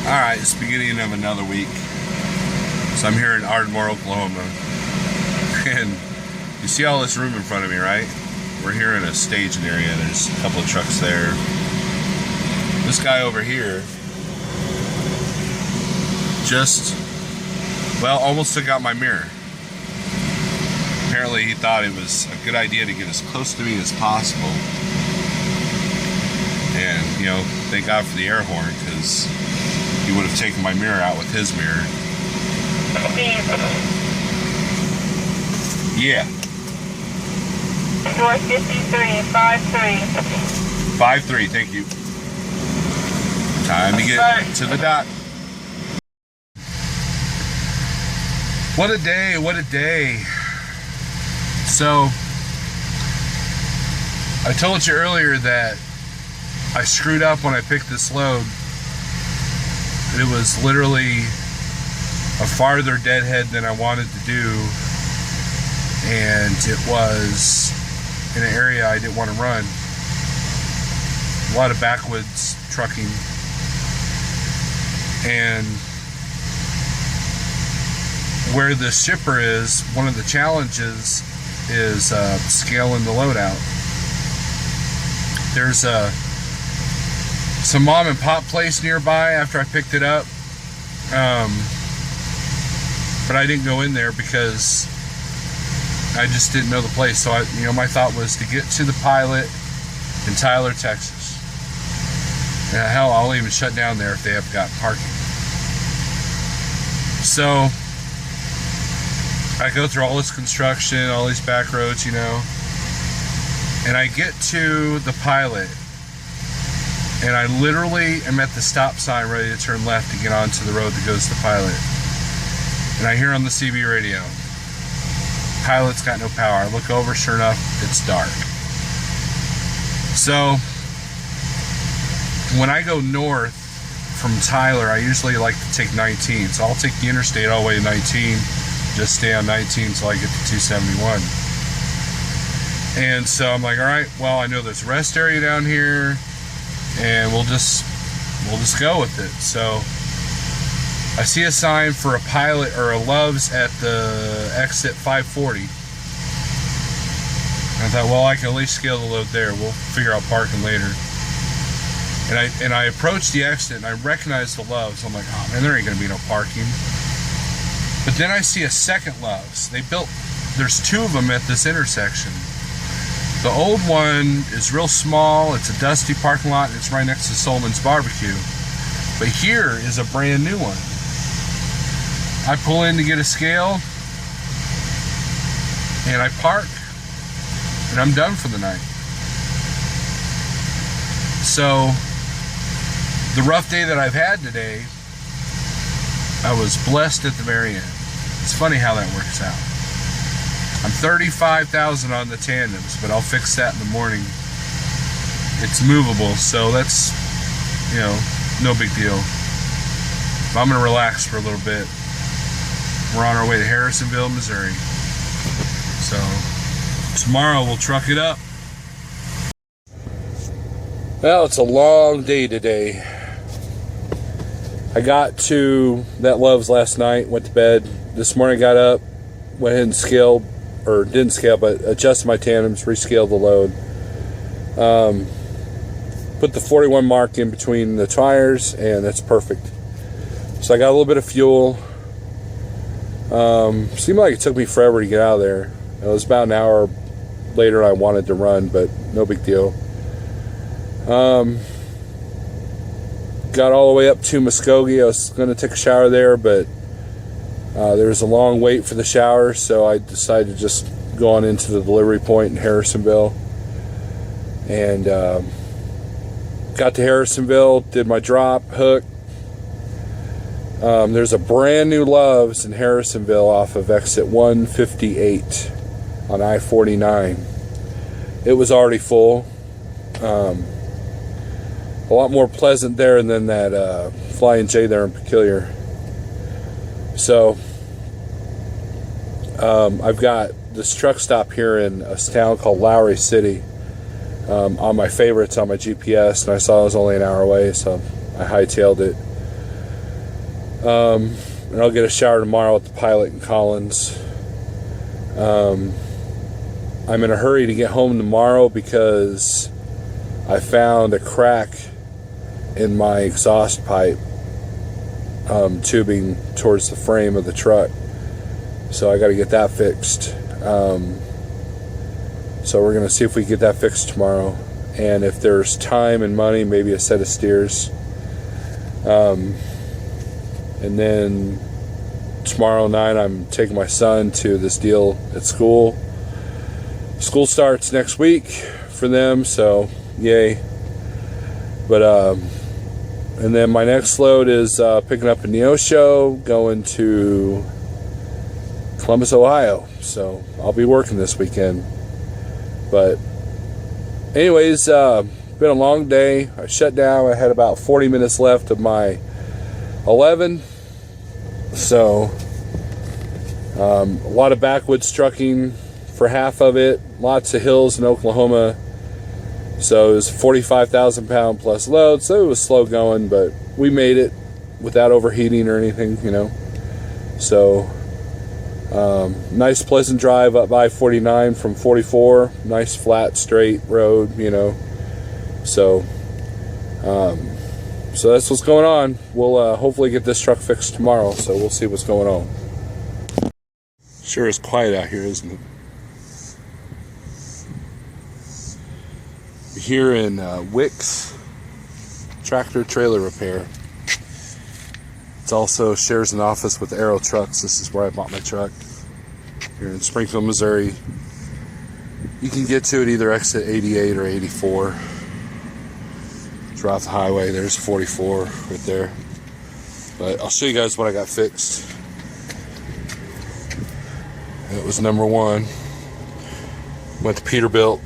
Alright, it's the beginning of another week. So I'm here in Ardmore, Oklahoma. And you see all this room in front of me, right? We're here in a staging area. There's a couple of trucks there. This guy over here just, well, almost took out my mirror. Apparently he thought it was a good idea to get as close to me as possible. And, you know, thank God for the air horn, because he would have taken my mirror out with his mirror. Yeah. 453, 53, thank you. Time to get to the dock. What a day, what a day. So, I told you earlier that I screwed up when I picked this load. It was literally a farther deadhead than I wanted to do, and it was in an area I didn't want to run. A lot of backwoods trucking, and where the shipper is, one of the challenges is scaling the load out. There's some mom and pop place nearby after I picked it up, but I didn't go in there because I just didn't know the place. So my thought was to get to the Pilot in Tyler, Texas. And hell, I'll even shut down there if they have got parking. So I go through all this construction, all these back roads, and I get to the Pilot, and I literally am at the stop sign ready to turn left to get onto the road that goes to the Pilot. And I hear on the CB radio, Pilot's got no power. I look over, sure enough, it's dark. So when I go north from Tyler, I usually like to take 19. So I'll take the interstate all the way to 19, just stay on 19 until I get to 271. And so I'm like, all right, well, I know there's a rest area down here, and we'll just go with it. So I see a sign for a Pilot or a Love's at the exit 540. I thought, well, I can at least scale the load there. We'll figure out parking later. And I approached the exit and I recognized the Love's. I'm like, oh man, there ain't gonna be no parking. But then I see a second Love's. There's two of them at this intersection. The old one is real small. It's a dusty parking lot, and it's right next to Solomon's Barbecue. But here is a brand new one. I pull in to get a scale, and I park, and I'm done for the night. So, the rough day that I've had today, I was blessed at the very end. It's funny how that works out. I'm 35,000 on the tandems, but I'll fix that in the morning. It's movable, so that's, no big deal. But I'm gonna relax for a little bit. We're on our way to Harrisonville, Missouri. So tomorrow we'll truck it up. Well, it's a long day today. I got to that Love's last night, went to bed. This morning got up, went ahead and scaled, or didn't scale, but adjusted my tandems, rescaled the load. Put the 41 mark in between the tires, and that's perfect. So I got a little bit of fuel. Seemed like it took me forever to get out of there. It was about an hour later than I wanted to run, but no big deal. Got all the way up to Muskogee. I was going to take a shower there, but there was a long wait for the shower, so I decided to just go on into the delivery point in Harrisonville. And got to Harrisonville, did my drop, hook. There's a brand new Love's in Harrisonville off of exit 158 on I-49. It was already full. A lot more pleasant there than that Flying J there in Peculiar. So I've got this truck stop here in a town called Lowry City. On my favorites on my GPS, and I saw it was only an hour away, so I hightailed it. And I'll get a shower tomorrow at the Pilot in Collins. I'm in a hurry to get home tomorrow because I found a crack in my exhaust pipe tubing towards the frame of the truck. So I got to get that fixed. So we're going to see if we can get that fixed tomorrow. And if there's time and money, maybe a set of steers. And then tomorrow night I'm taking my son to this deal at school. School starts next week for them, so yay. But and then my next load is picking up a Neosho, going to Columbus, Ohio. So I'll be working this weekend. But anyways, been a long day. I shut down. I had about 40 minutes left of my 11. So a lot of backwoods trucking for half of it. Lots of hills in Oklahoma. So it was a 45,000 pound plus load. So it was slow going, but we made it without overheating or anything, you know. So nice pleasant drive up by 49 from 44. Nice flat straight road, you know. So so that's what's going on. We'll hopefully get this truck fixed tomorrow, so we'll see what's going on. Sure is quiet out here, isn't it? Here in Wicks Tractor Trailer Repair. It's also shares an office with Aero Trucks. This is where I bought my truck. Here in Springfield, Missouri. You can get to it either exit 88 or 84. It's right off the highway. There's 44 right there. But I'll show you guys what I got fixed. It was number one. Went to Peterbilt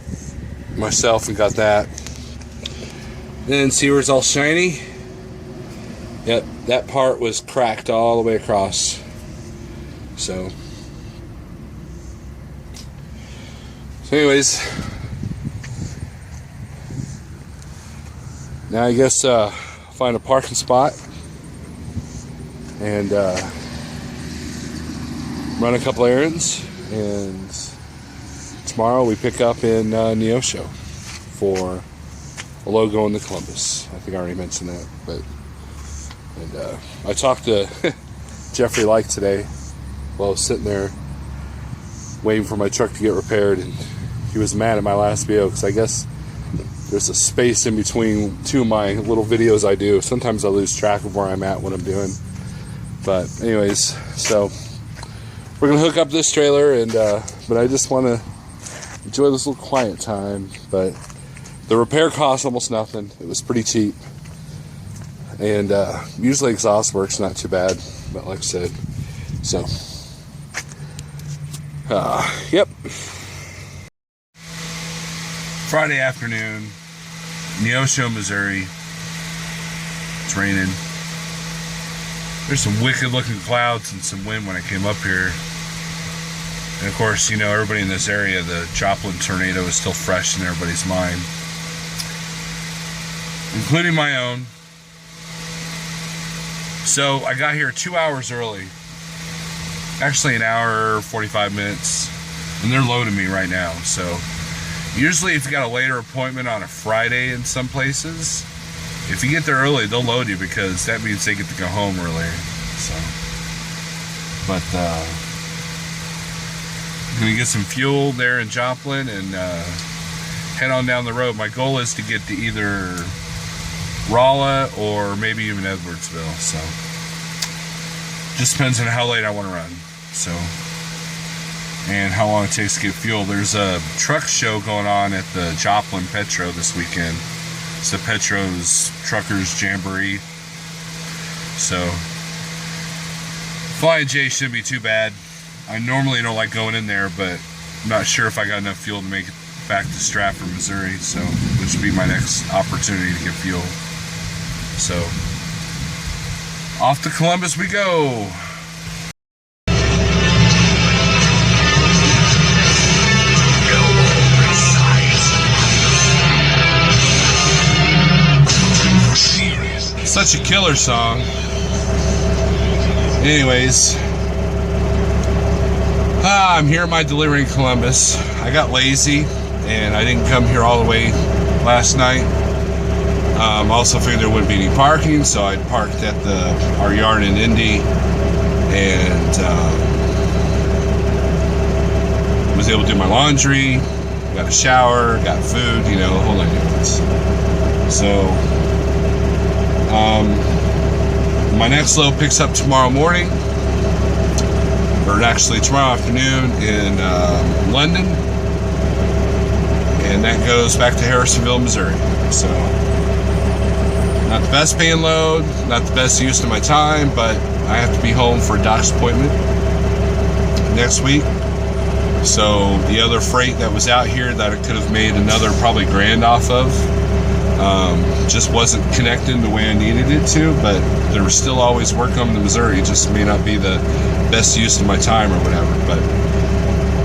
myself and got that. Then see where it's all shiny? Yep, that part was cracked all the way across. So anyways, now I guess find a parking spot and run a couple errands, and tomorrow we pick up in Neosho for a load going to Columbus. I think I already mentioned that, but I talked to Jeffrey Like today while I was sitting there waiting for my truck to get repaired, and he was mad at my last video because I guess there's a space in between two of my little videos I do. Sometimes I lose track of where I'm at, what I'm doing. But anyways, so we're gonna hook up this trailer, and but I just want to enjoy this little quiet time. But the repair cost almost nothing. It was pretty cheap, and usually exhaust work's not too bad. But like I said, so yep. Friday afternoon, Neosho, Missouri. It's raining. There's some wicked looking clouds and some wind when I came up here. And of course, you know, everybody in this area, the Joplin tornado is still fresh in everybody's mind, including my own. So I got here 2 hours early. Actually an hour, 45 minutes. And they're loading me right now. So usually if you got a later appointment on a Friday in some places, if you get there early, they'll load you because that means they get to go home earlier. So, but I'm gonna get some fuel there in Joplin and head on down the road. My goal is to get to either Rolla or maybe even Edwardsville. So, just depends on how late I want to run. So, and how long it takes to get fuel. There's a truck show going on at the Joplin Petro this weekend. It's the Petro's Truckers Jamboree. So Flying J shouldn't be too bad. I normally don't like going in there, but I'm not sure if I got enough fuel to make it back to Stratford, Missouri. So this would be my next opportunity to get fuel. So off to Columbus we go. Such a killer song. Anyways, I'm here at my delivery in Columbus. I got lazy and I didn't come here all the way last night. Also figured there wouldn't be any parking, so I parked at our yard in Indy and was able to do my laundry, got a shower, got food, you know, the whole 9 yards. So my next load picks up tomorrow morning, or actually tomorrow afternoon in London, and that goes back to Harrisonville, Missouri. So not the best paying load, not the best use of my time, but I have to be home for a doc's appointment next week. So the other freight that was out here that I could have made another probably $1,000 off of just wasn't connecting the way I needed it to, but there was still always work coming to Missouri. It just may not be the best use of my time or whatever. But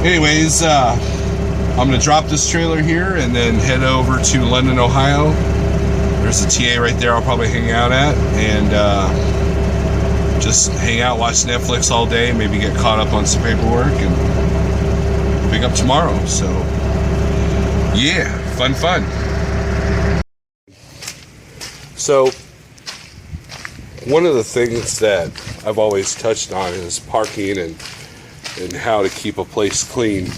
anyways, I'm going to drop this trailer here and then head over to London, Ohio. There's a TA right there I'll probably hang out at, and just hang out, watch Netflix all day, maybe get caught up on some paperwork, and pick up tomorrow. So yeah, fun. So one of the things that I've always touched on is parking and how to keep a place clean.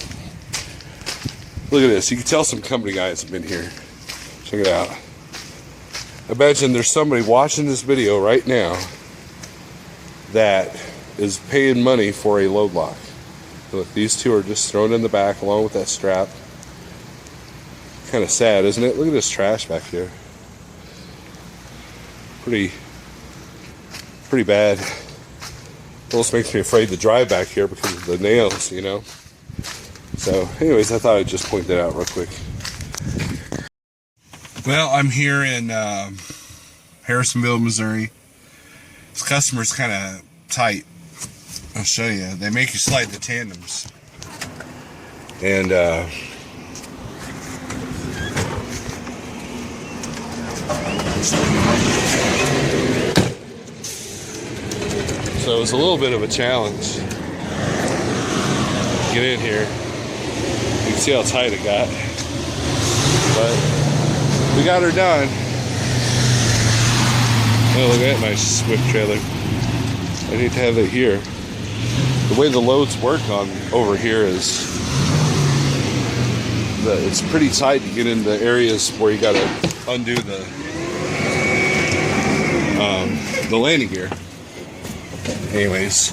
Look at this. You can tell some company guys have been here. Check it out. Imagine there's somebody watching this video right now that is paying money for a load lock. Look, these two are just thrown in the back along with that strap. Kind of sad, isn't it? Look at this trash back here. Pretty bad. Almost makes me afraid to drive back here because of the nails, you know. So anyways, I thought I'd just point that out real quick. Well, I'm here in Harrisonville, Missouri. This customer's kind of tight. I'll show you. They make you slide the tandems. And so it was a little bit of a challenge. Get in here. You can see how tight it got. But we got her done. Oh, look at that nice Swift trailer. I need to have it here. The way the loads work on over here is that it's pretty tight to get into areas where you gotta undo the landing gear. Anyways,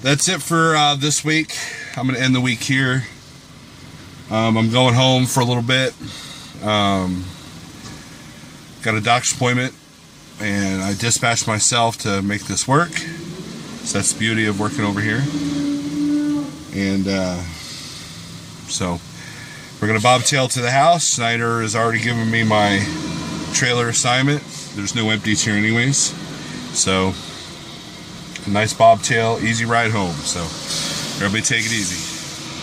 that's it for this week. I'm gonna end the week here. I'm going home for a little bit. Got a doctor's appointment, and I dispatched myself to make this work. So that's the beauty of working over here. And so we're gonna bobtail to the house. Snyder has already given me my trailer assignment. There's no empties here anyways. So a nice bobtail, easy ride home. So everybody take it easy.